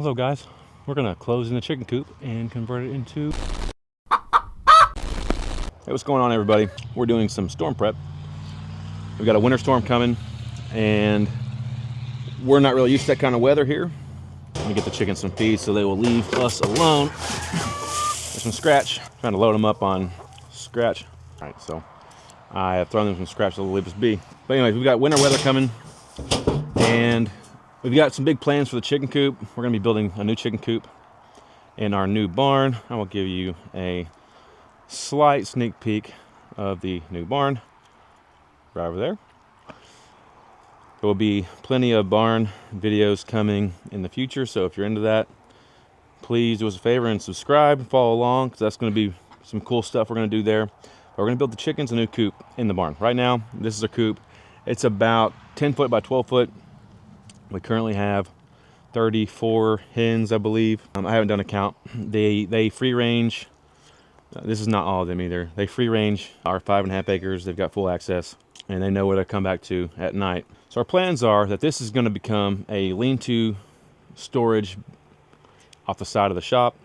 Hello guys, we're gonna close in the chicken coop and convert it into... Hey, what's going on everybody? We're doing some storm prep. We've got a winter storm coming and we're not really used to that kind of weather here. Let me get the chickens some feed so they will leave us alone. There's some scratch, trying to load them up on scratch. All right, so I have thrown them some scratch so they'll leave us be. But anyways, we've got winter weather coming and we've got some big plans for the chicken coop. We're gonna be building a new chicken coop in our new barn. I will give you a slight sneak peek of the new barn right over there. There will be plenty of barn videos coming in the future, so if you're into that, please do us a favor and subscribe and follow along, because that's going to be some cool stuff we're going to do there. But we're going to build the chickens a new coop in the barn. Right now, this is a coop. It's about 10 foot by 12 foot. We currently have 34 hens, I believe. I haven't done a count. They free range. This is not all of them either. They free range our 5.5 acres. They've got full access and they know where to come back to at night. So our plans are that this is going to become a lean-to storage off the side of the shop.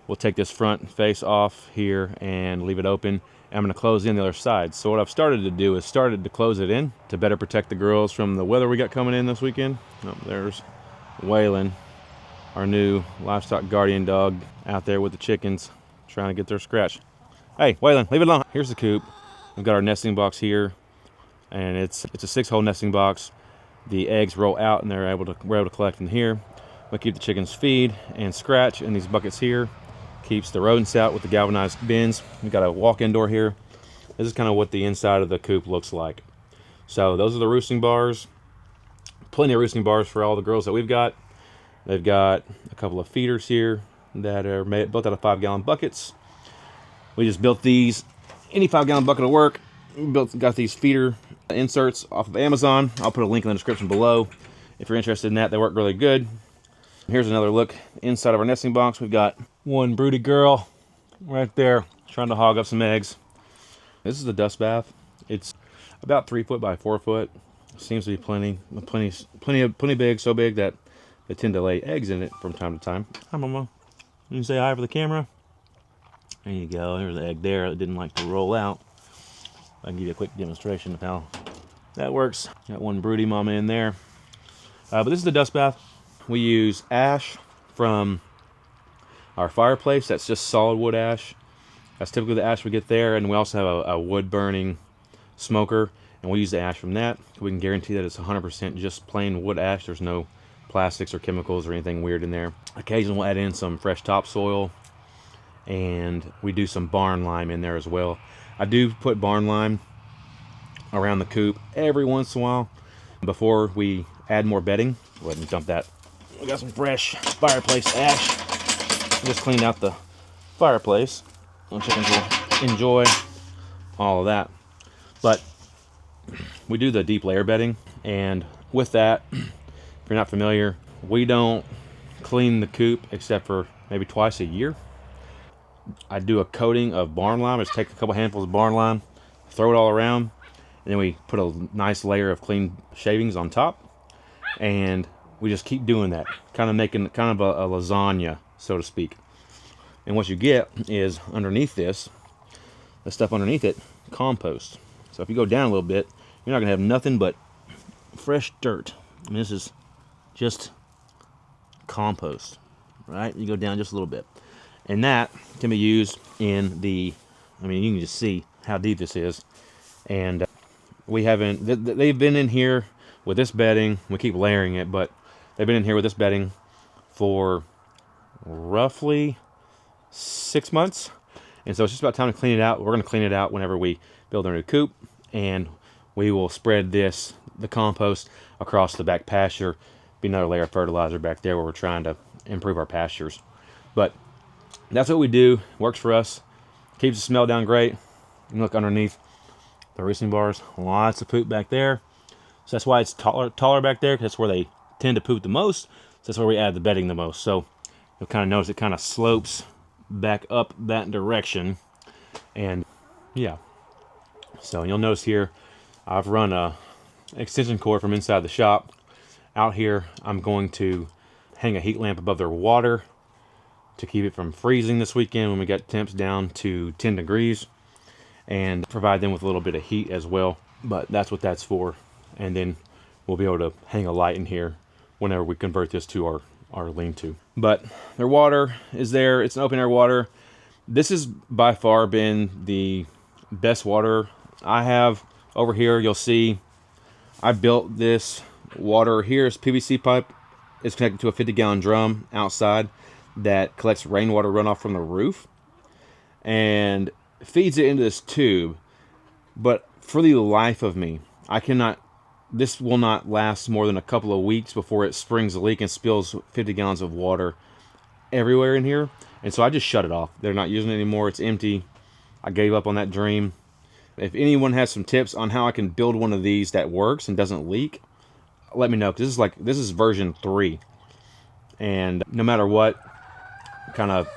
We'll take this front face off here and leave it open. I'm going to close in the other side. So what I've started to do is started to close it in to better protect the girls from the weather we got coming in this weekend. Oh, there's Waylon, our new livestock guardian dog, out there with the chickens trying to get their scratch. Hey, Waylon, leave it alone. Here's the coop. We've got our nesting box here, and it's a 6-hole nesting box. The eggs roll out, and we're able to collect them here. We keep the chickens feed and scratch in these buckets here. Keeps the rodents out with the galvanized bins. We've got a walk-in door here. This is kind of what the inside of the coop looks like. So those are the roosting bars. Plenty of roosting bars for all the girls that we've got. They've got a couple of feeders here that are built out of 5-gallon buckets. We just built these. Any 5-gallon bucket will work. Got these feeder inserts off of Amazon. I'll put a link in the description below if you're interested in that. They work really good. Here's another look inside of our nesting box. We've got one broody girl right there trying to hog up some eggs. This is the dust bath. It's about 3 foot by 4 foot. Seems to be plenty big, so big that they tend to lay eggs in it from time to time. Hi, Mama. You can say hi for the camera. There you go. There's the egg there that didn't like to roll out. I can give you a quick demonstration of how that works. Got one broody mama in there. But this is the dust bath. We use ash from our fireplace. That's just solid wood ash. That's typically the ash we get there. And we also have a wood burning smoker, and we use the ash from that. We can guarantee that it's 100% just plain wood ash. There's no plastics or chemicals or anything weird in there. Occasionally we'll add in some fresh topsoil, and we do some barn lime in there as well. I do put barn lime around the coop every once in a while before we add more bedding. Go ahead and dump that. We got some fresh fireplace ash. Just cleaned out the fireplace. The chickens will enjoy all of that. But we do the deep layer bedding, and with that, if you're not familiar, we don't clean the coop except for maybe twice a year. I do a coating of barn lime. I just take a couple handfuls of barn lime, throw it all around, and then we put a nice layer of clean shavings on top, and we just keep doing that, kind of making kind of a lasagna, so to speak. And what you get is underneath this, the stuff underneath it, compost. So if you go down a little bit, you're not gonna have nothing but fresh dirt. I mean, this is just compost, right? You go down just a little bit, and that can be used in the, I mean, you can just see how deep this is. And we haven't, they've been in here with this bedding. We keep layering it, but they've been in here with this bedding for roughly 6 months. And so it's just about time to clean it out. We're going to clean it out whenever we build our new coop, and we will spread the compost across the back pasture. Be another layer of fertilizer back there where we're trying to improve our pastures. But that's what we do. Works for us. Keeps the smell down great. You can look underneath the roosting bars. Lots of poop back there. So that's why it's taller back there, because that's where they tend to poop the most. So that's where we add the bedding the most. So you'll kind of notice it kind of slopes back up that direction. And yeah. So you'll notice here, I've run a extension cord from inside the shop out here. I'm going to hang a heat lamp above their water to keep it from freezing this weekend when we got temps down to 10 degrees, and provide them with a little bit of heat as well. But that's what that's for. And then we'll be able to hang a light in here whenever we convert this to our lean-to. But their water is there. It's an open air water. This has by far been the best water I have over here. You'll see I built this water here. It's PVC pipe. It's connected to a 50-gallon drum outside that collects rainwater runoff from the roof and feeds it into this tube. But for the life of me, this will not last more than a couple of weeks before it springs a leak and spills 50 gallons of water everywhere in here. And so I just shut it off. They're not using it anymore. It's empty. I gave up on that dream. If anyone has some tips on how I can build one of these that works and doesn't leak, let me know. Because this is version 3. And no matter what kind of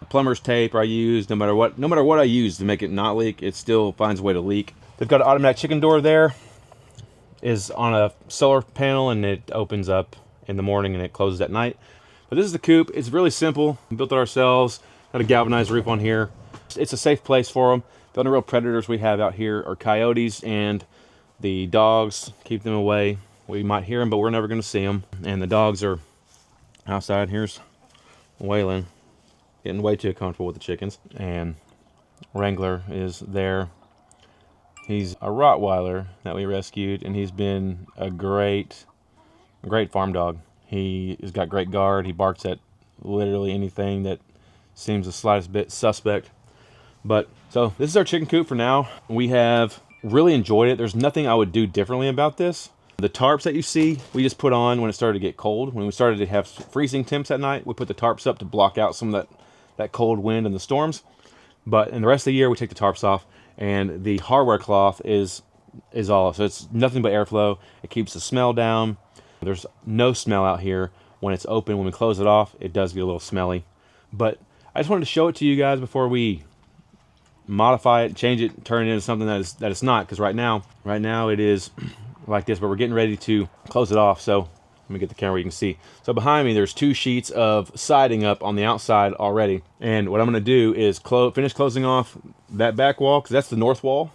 plumber's tape I use, no matter what I use to make it not leak, it still finds a way to leak. They've got an automatic chicken door there. Is on a solar panel, and it opens up in the morning and it closes at night. But this is the coop. It's really simple. We built it ourselves. Got a galvanized roof on here. It's a safe place for them. The only real predators we have out here are coyotes and the dogs. Keep them away. We might hear them, but we're never going to see them. And the dogs are outside. Here's Waylon getting way too comfortable with the chickens. And Wrangler is there. He's a Rottweiler that we rescued, and he's been a great farm dog. He has got great guard. He barks at literally anything that seems the slightest bit suspect. But so this is our chicken coop for now. We have really enjoyed it. There's nothing I would do differently about this. The tarps that you see, we just put on when it started to get cold. When we started to have freezing temps at night, we put the tarps up to block out some of that cold wind and the storms. But in the rest of the year, we take the tarps off. And the hardware cloth is all, so it's nothing but airflow. It keeps the smell down. There's no smell out here when it's open. When we close it off, it does get a little smelly. But I just wanted to show it to you guys before we modify it, change it, turn it into something that it's not. Because right now it is like this, but we're getting ready to close it off. So let me get the camera where you can see. So behind me, there's 2 sheets of siding up on the outside already. And what I'm going to do is finish closing off that back wall, because that's the north wall.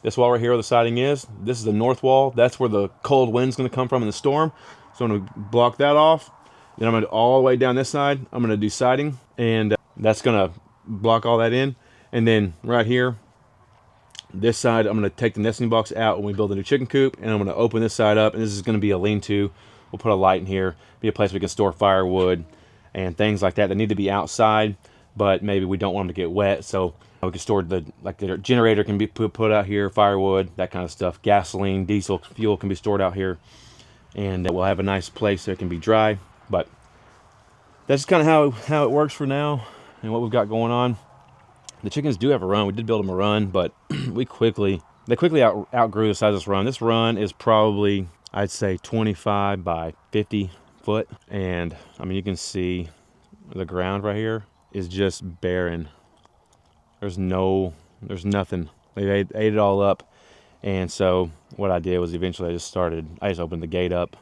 This wall right here where the siding is, this is the north wall. That's where the cold wind's going to come from in the storm. So I'm going to block that off. Then I'm going to all the way down this side, I'm going to do siding. And that's going to block all that in. And then right here, this side, I'm going to take the nesting box out when we build a new chicken coop. And I'm going to open this side up. And this is going to be a lean-to. We'll put a light in here, be a place we can store firewood and things like that need to be outside, but maybe we don't want them to get wet. So we can store the generator can be put out here, firewood, that kind of stuff. Gasoline, diesel fuel can be stored out here, and we'll have a nice place that can be dry. But that's kind of how it works for now and what we've got going on. The chickens do have a run. We did build them a run, but they quickly outgrew the size of this run. This run is probably, I'd say, 25 by 50 foot. And I mean, you can see the ground right here is just barren. There's nothing. They ate it all up. And so what I did was eventually I just opened the gate up.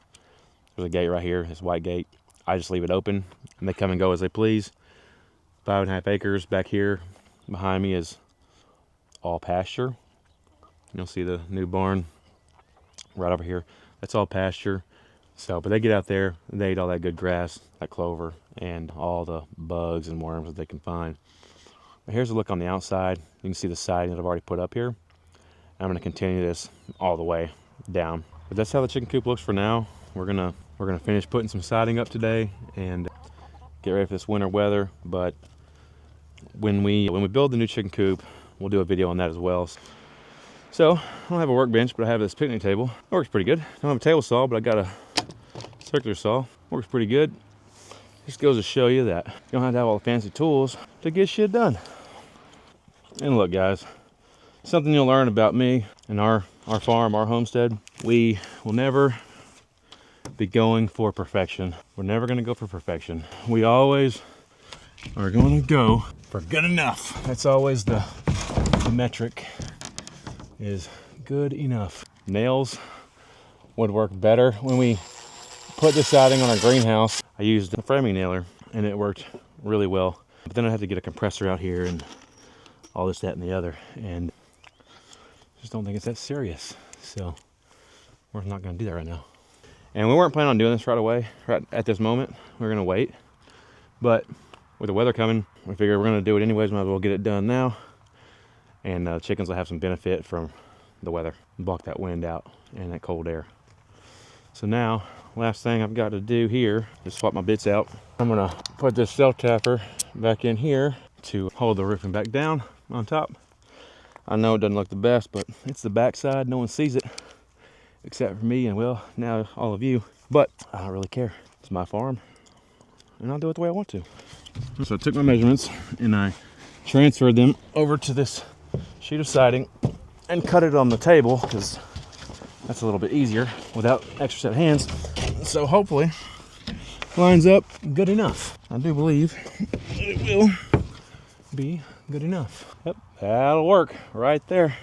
There's a gate right here, this white gate. I just leave it open and they come and go as they please. 5.5 acres back here behind me is all pasture. You'll see the new barn right over here. That's all pasture. So, but they get out there, they eat all that good grass, that clover, and all the bugs and worms that they can find. But here's a look on the outside. You can see the siding that I've already put up here. I'm going to continue this all the way down. But that's how the chicken coop looks for now. We're gonna finish putting some siding up today and get ready for this winter weather. But when we build the new chicken coop, we'll do a video on that as well. So I don't have a workbench, but I have this picnic table. It works pretty good. I don't have a table saw, but I got a circular saw. Works pretty good. Just goes to show you that you don't have to have all the fancy tools to get shit done. And look, guys, something you'll learn about me and our farm, our homestead. We will never be going for perfection. We're never going to go for perfection. We always are going to go for good enough. That's always the metric, is good enough. Nails would work better when we put the siding on our greenhouse. I used a framing nailer and it worked really well. But then I had to get a compressor out here and all this, that, and the other. And just don't think it's that serious. So we're not going to do that right now. And we weren't planning on doing this right away, right at this moment. We're going to wait. But with the weather coming, we figure we're going to do it anyways. Might as well get it done now. And chickens will have some benefit from the weather. Block that wind out and that cold air. So now, last thing I've got to do here is swap my bits out. I'm going to put this self-tapper back in here to hold the roofing back down on top. I know it doesn't look the best, but it's the backside. No one sees it except for me and, well, now all of you. But I don't really care. It's my farm and I'll do it the way I want to. So I took my measurements and I transferred them over to this sheet of siding and cut it on the table because that's a little bit easier without extra set of hands. So hopefully lines up good enough. I do believe it will be good enough. Yep, that'll work right there.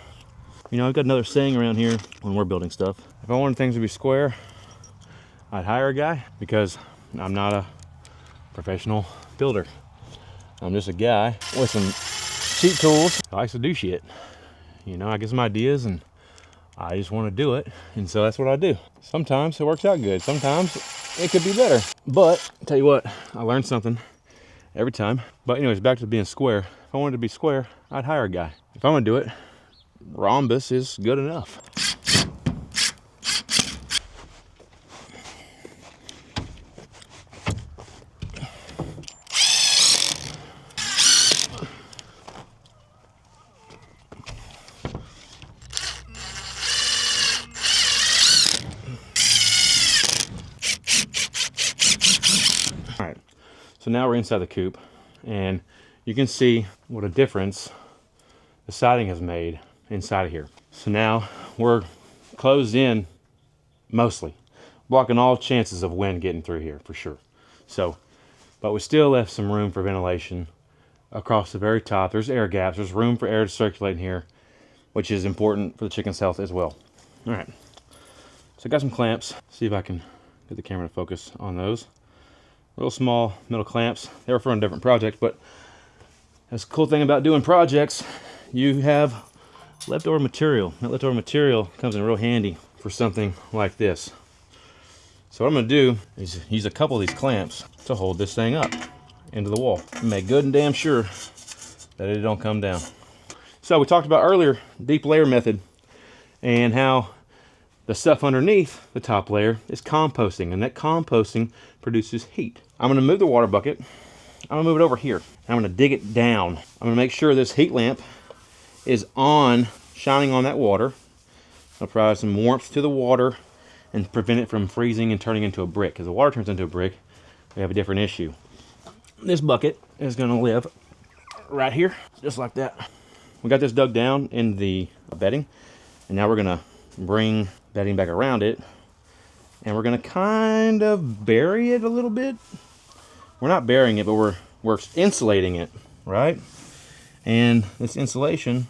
You know, I've got another saying around here when we're building stuff. If I wanted things to be square, I'd hire a guy, because I'm not a professional builder. I'm just a guy with some cheap tools. I likes to do shit. You know, I get some ideas and I just want to do it. And so that's what I do. Sometimes it works out good. Sometimes it could be better. But I'll tell you what, I learned something every time. But anyways, back to being square. If I wanted to be square, I'd hire a guy. If I'm gonna do it, rhombus is good enough. All right, so now we're inside the coop, and you can see what a difference the siding has made inside of here. So now we're closed in mostly, blocking all chances of wind getting through here for sure. So, but we still left some room for ventilation across the very top. There's air gaps. There's room for air to circulate in here, which is important for the chicken's health as well. All right, so I got some clamps. See if I can get the camera to focus on those. Real small metal clamps. They were for a different project, but that's the cool thing about doing projects. You have leftover material. That leftover material comes in real handy for something like this. So what I'm going to do is use a couple of these clamps to hold this thing up into the wall. Make good and damn sure that it don't come down. So we talked about earlier deep layer method and how the stuff underneath the top layer is composting, and that composting produces heat. I'm going to move the water bucket. I'm going to move it over here. I'm going to dig it down. I'm going to make sure this heat lamp is on, shining on that water. I'll provide some warmth to the water and prevent it from freezing and turning into a brick. Because the water turns into a brick, we have a different issue. This bucket is going to live right here, just like that. We got this dug down in the bedding, and now we're going to bring bedding back around it, and we're going to kind of bury it a little bit. We're not burying it, but we're insulating it, right? And this insulation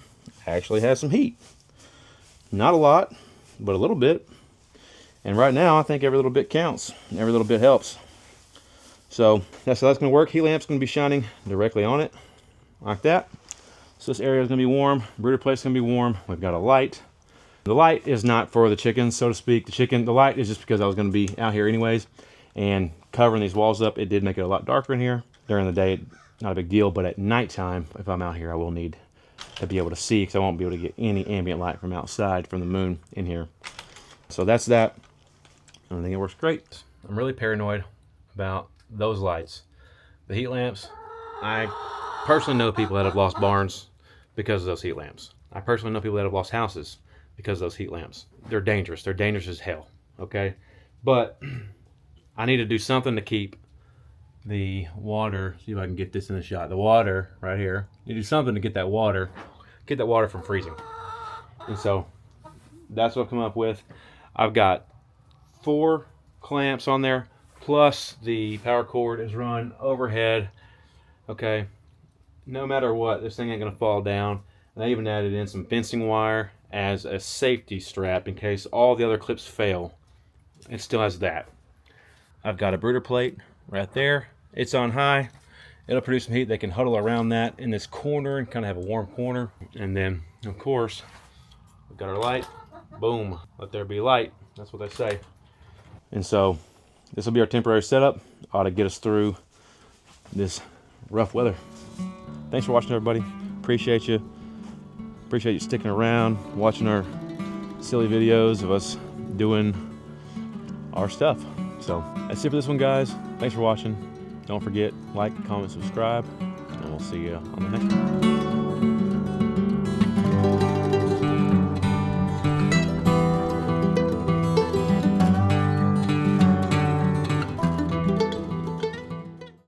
actually has some heat. Not a lot, but a little bit. And right now, I think every little bit counts. Every little bit helps. So that's how that's going to work. Heat lamp's going to be shining directly on it, like that. So this area is going to be warm. Brooder plate's going to be warm. We've got a light. The light is not for the chickens, so to speak. The light is just because I was going to be out here anyways. And covering these walls up, it did make it a lot darker in here. During the day, not a big deal, but at nighttime, if I'm out here, I will need to be able to see, because I won't be able to get any ambient light from outside, from the moon in here. So that's that. I think it works great. I'm really paranoid about those lights. The heat lamps, I personally know people that have lost barns because of those heat lamps. I personally know people that have lost houses because of those heat lamps. They're dangerous. They're dangerous as hell, okay? But I need to do something to keep the water, see if I can get this in the shot, the water right here. You do something to get that water from freezing. And so that's what I've come up with. I've got 4 clamps on there, plus the power cord is run overhead. Okay, no matter what, this thing ain't gonna fall down. And I even added in some fencing wire as a safety strap in case all the other clips fail. It still has that. I've got a brooder plate right there. It's on high. It'll produce some heat. They can huddle around that in this corner and kind of have a warm corner. And then, of course, we've got our light. Boom. Let there be light. That's what they say. And so this will be our temporary setup. Ought to get us through this rough weather. Thanks for watching, everybody. Appreciate you. Appreciate you sticking around, watching our silly videos of us doing our stuff. So that's it for this one, guys. Thanks for watching. Don't forget, like, comment, subscribe, and we'll see you on the next one.